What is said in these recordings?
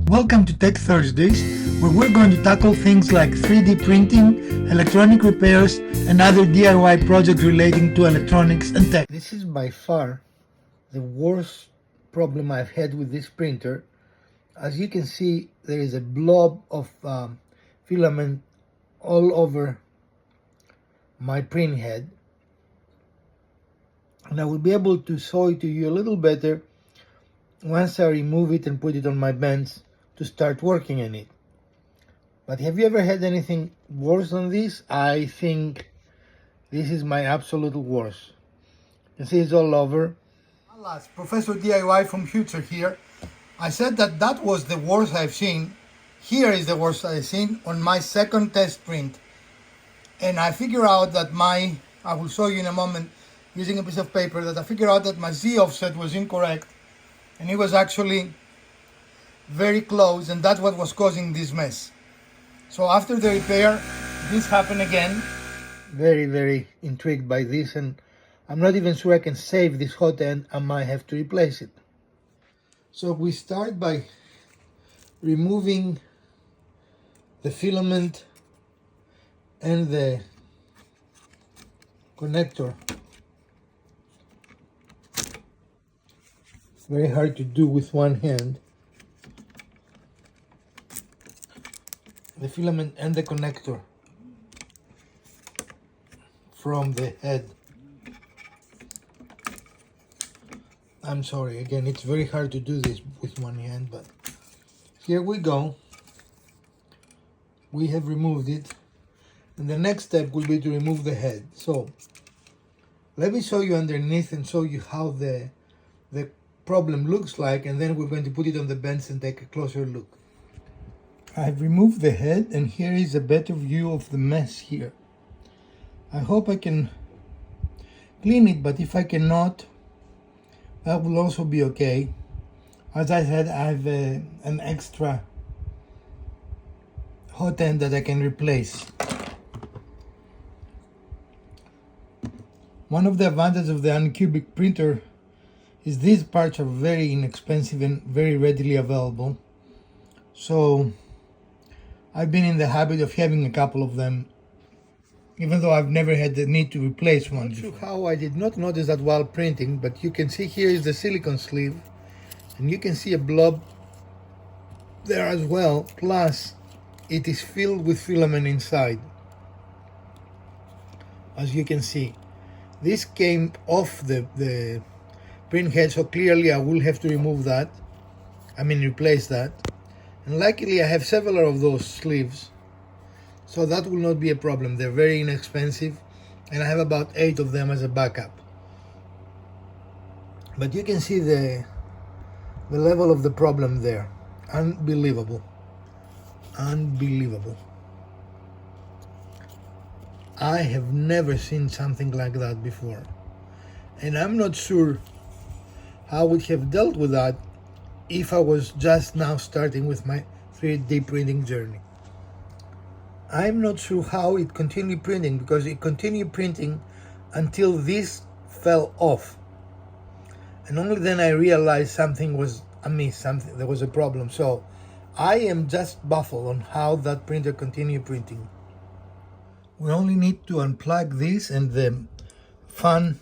Welcome to Tech Thursdays, where we're going to tackle things like 3D printing, electronic repairs, and other DIY projects relating to electronics and tech. This is by far the worst problem I've had with this printer. As you can see, there is a blob of filament all over my print head. And I will be able to show it to you a little better once I remove it and put it on my bench to start working on it. But have you ever had anything worse than this? I think this is my absolute worst. You see it's all over. Alas, Professor DIY from Future here. I said that was the worst I've seen. Here is the worst I've seen on my second test print. And I figure out that I will show you in a moment using a piece of paper, that I figured out that my Z offset was incorrect. And it was actually very close, and that's what was causing this mess. So after the repair, this happened again. Very, very intrigued by this, and I'm not even sure I can save this hot end. I might have to replace it. So we start by removing the filament and the connector. Very hard to do with one hand. The filament and the connector from the head. I'm sorry, again, it's very hard to do this with one hand, but here we go. We have removed it, and the next step will be to remove the head. So let me show you underneath and show you how the problem looks like, and then we're going to put it on the bench and take a closer look. I've removed the head, and here is a better view of the mess here. I hope I can clean it, but if I cannot, that will also be okay. As I said, I have an extra hot end that I can replace. One of the advantages of the Unclog printer is these parts are very inexpensive and very readily available. So I've been in the habit of having a couple of them, even though I've never had the need to replace one. Not sure how I did not notice that while printing, but you can see here is the silicone sleeve, and you can see a blob there as well, plus it is filled with filament inside. As you can see, this came off the print head, so clearly I will have to remove that, replace that. And luckily I have several of those sleeves, so that will not be a problem. They're very inexpensive, and I have about 8 of them as a backup. But you can see the level of the problem there. Unbelievable. Unbelievable. I have never seen something like that before, and I'm not sure how I would have dealt with that if I was just now starting with my 3D printing journey. I'm not sure how it continued printing, because it continued printing until this fell off, and only then I realized something was amiss, there was a problem. So I am just baffled on how that printer continued printing. We only need to unplug this, and the fan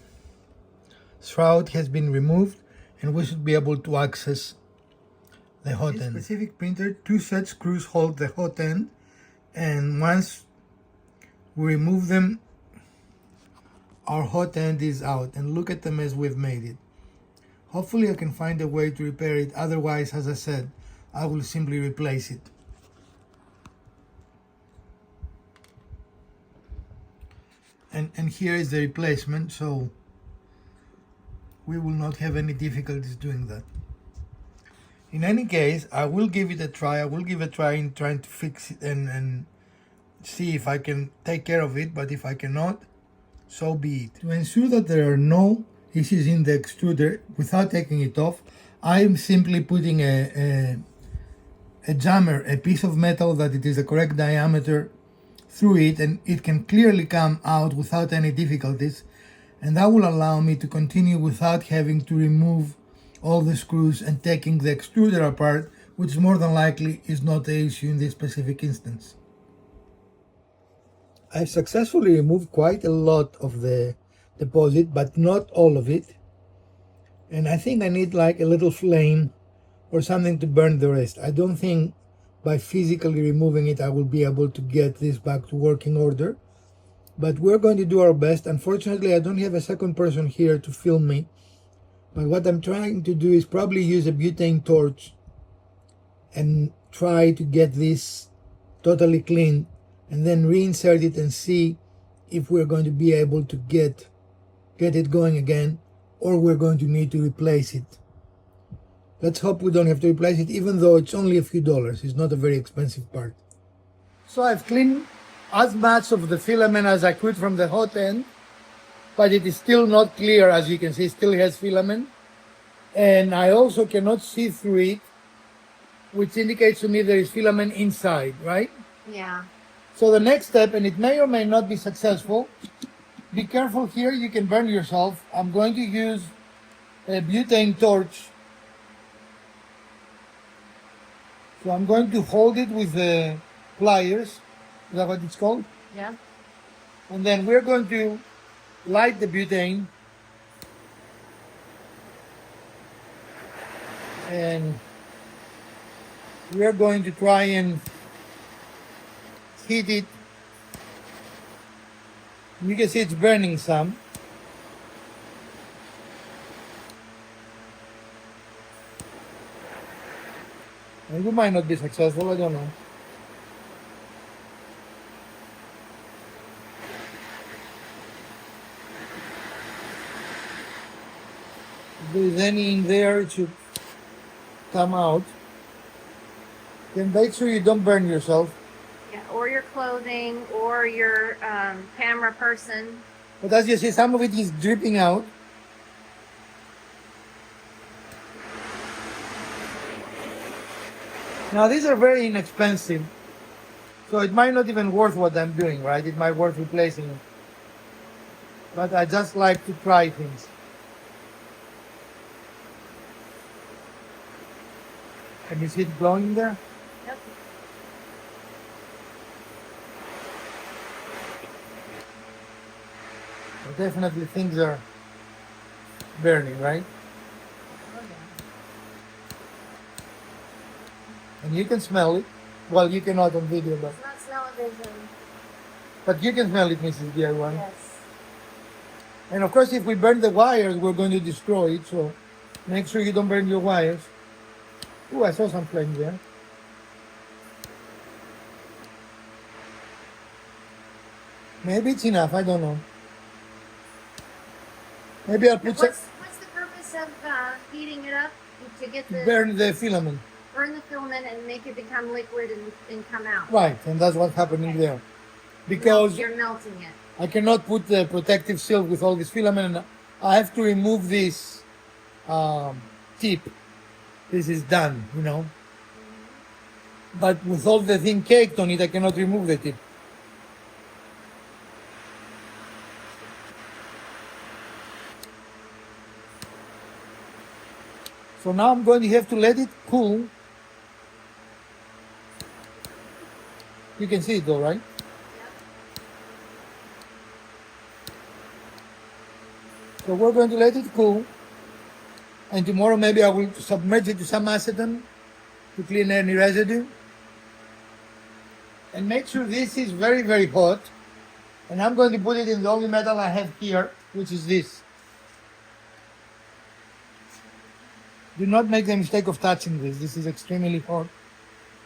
shroud has been removed, and we should be able to access the hot end. This specific printer, 2 set screws hold the hot end, and once we remove them, our hot end is out. And look at the mess we've made it. Hopefully I can find a way to repair it. Otherwise, as I said, I will simply replace it. And here is the replacement, so we will not have any difficulties doing that. In any case, I will give it a try. I will give a try in trying to fix it and see if I can take care of it, but if I cannot, so be it. To ensure that there are no issues in the extruder without taking it off, I am simply putting a jammer, a piece of metal that it is the correct diameter, through it, and it can clearly come out without any difficulties, and that will allow me to continue without having to remove all the screws and taking the extruder apart which more than likely is not the issue in this specific instance. I've successfully removed quite a lot of the deposit, but not all of it. And I think I need like a little flame or something to burn the rest. I don't think by physically removing it I will be able to get this back to working order. But we're going to do our best. Unfortunately, I don't have a second person here to film me. But what I'm trying to do is probably use a butane torch and try to get this totally clean and then reinsert it and see if we're going to be able to get it going again, or we're going to need to replace it. Let's hope we don't have to replace it, even though it's only a few dollars. It's not a very expensive part. So I've cleaned as much of the filament as I could from the hot end, but it is still not clear. As you can see, it still has filament. And I also cannot see through it, which indicates to me there is filament inside, right? Yeah. So the next step, and it may or may not be successful, be careful here, you can burn yourself. I'm going to use a butane torch. So I'm going to hold it with the pliers. Is that what it's called? Yeah. And then we're going to light the butane. And we're going to try and heat it. You can see it's burning some. And we might not be successful, I don't know. If there is any in there, it should come out. Then make sure you don't burn yourself. Yeah, or your clothing, or your camera person. But as you see, some of it is dripping out. Now these are very inexpensive, so it might not even worth what I'm doing, right? It might worth replacing it. But I just like to try things. Can you see it glowing there? Yep. So definitely things are burning, right? Oh, yeah. And you can smell it. Well, you cannot on video, but It's not smell-o-vision. but you can smell it, Mrs. DIY. Yes. And of course, if we burn the wires, we're going to destroy it. So make sure you don't burn your wires. Ooh, I saw some flames there. Maybe it's enough. I don't know. Maybe I'll put some. What's the purpose of heating it up to get the Burn the filament. burn the filament and make it become liquid and come out? Right, and that's what's happening there. Because You're melting it. I cannot put the protective silk with all this filament, and I have to remove this tip. This is done, you know. But with all the thing caked on it, I cannot remove the tip. So now I'm going to have to let it cool. You can see it though, right? So we're going to let it cool. And tomorrow maybe I will submerge it to some acetone to clean any residue. And make sure this is very, very hot. And I'm going to put it in the only metal I have here, which is this. Do not make the mistake of touching this. This is extremely hot.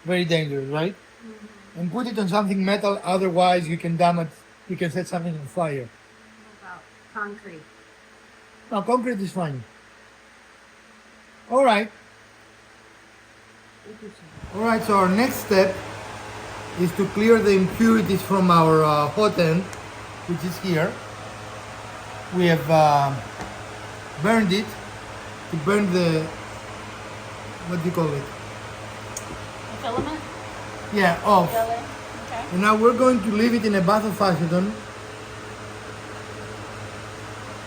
Very dangerous, right? Mm-hmm. And put it on something metal, otherwise you can damage, you can set something on fire. What about concrete? No, concrete is fine. All right. All right, so our next step is to clear the impurities from our hot end, which is here. We have burned it to burn the, what do you call it? The filament? Yeah, off. Really? Okay. And now we're going to leave it in a bath of acetone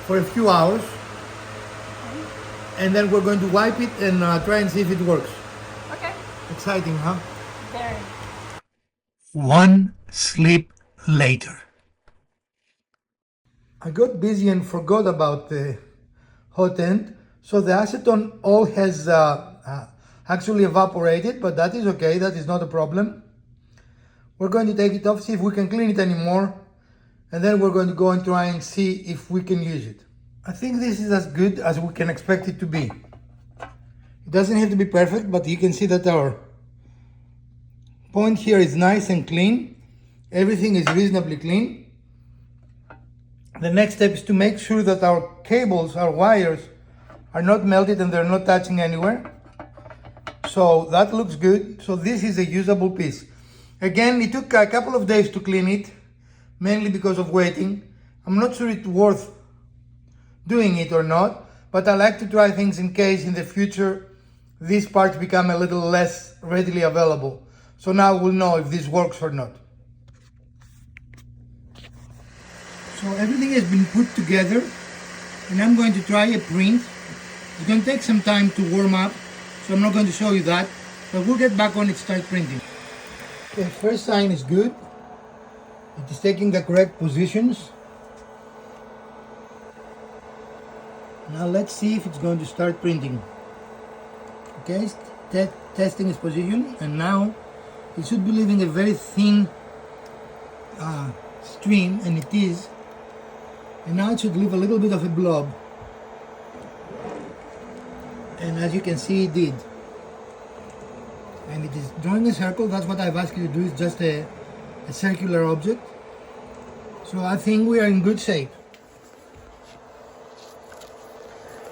for a few hours. And then we're going to wipe it and try and see if it works. Okay. Exciting, huh? Very. One sleep later. I got busy and forgot about the hot end, so the acetone all has actually evaporated, but that is okay, that is not a problem. We're going to take it off, see if we can clean it anymore, and then we're going to go and try and see if we can use it. I think this is as good as we can expect it to be. It doesn't have to be perfect, but you can see that our point here is nice and clean. Everything is reasonably clean. The next step is to make sure that our cables, our wires, are not melted and they're not touching anywhere. So that looks good. So this is a usable piece. Again, it took a couple of days to clean it, mainly because of waiting. I'm not sure it's worth doing it or not, but I like to try things in case in the future these parts become a little less readily available. So now we'll know if this works or not. So everything has been put together and I'm going to try a print. It's going to take some time to warm up, so I'm not going to show you that, but we'll get back on it, start printing. Okay, first sign is good. It is taking the correct positions. Now let's see if it's going to start printing. Okay, testing its position, and now it should be leaving a very thin stream, and it is. And now it should leave a little bit of a blob. And as you can see, it did. And it is drawing a circle. That's what I've asked you to do, is just a circular object. So I think we are in good shape.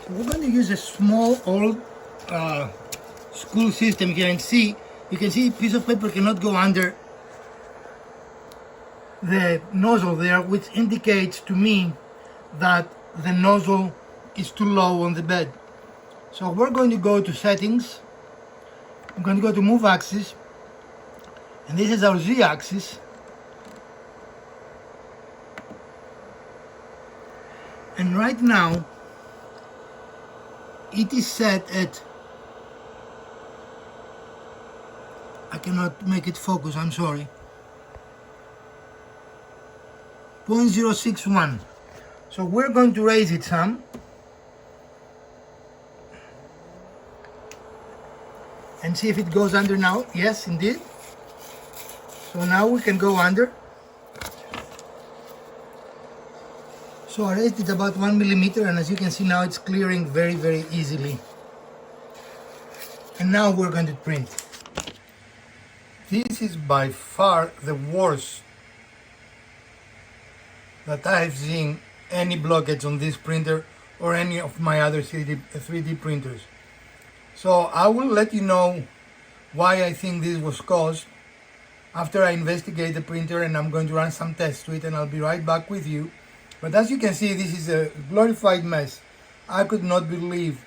So we're going to use a small old school system here, and you can see a piece of paper cannot go under the nozzle there, which indicates to me that the nozzle is too low on the bed. So we're going to go to settings. I'm going to go to move axis, and this is our Z axis. And right now it is set at, I cannot make it focus, I'm sorry, 0.061. So we're going to raise it some. And see if it goes under now. Yes, indeed. So now we can go under. So I raised it about 1 millimeter, and as you can see now it's clearing very, very easily. And now we're going to print. This is by far the worst that I've seen any blockage on this printer or any of my other 3D printers. So I will let you know why I think this was caused after I investigate the printer, and I'm going to run some tests to it, and I'll be right back with you. But as you can see, this is a glorified mess. I could not believe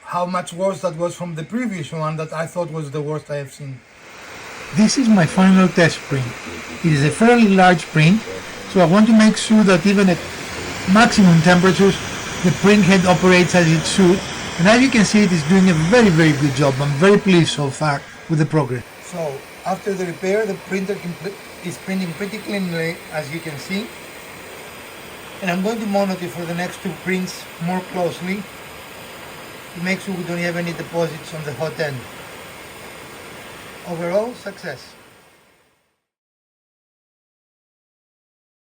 how much worse that was from the previous one that I thought was the worst I have seen. This is my final test print. It is a fairly large print, so I want to make sure that even at maximum temperatures the print head operates as it should. And as you can see, it is doing a very, very good job. I'm very pleased so far with the progress. So after the repair, the printer is printing pretty cleanly, as you can see. And I'm going to monitor for the next two prints more closely to make sure we don't have any deposits on the hot end. Overall, success.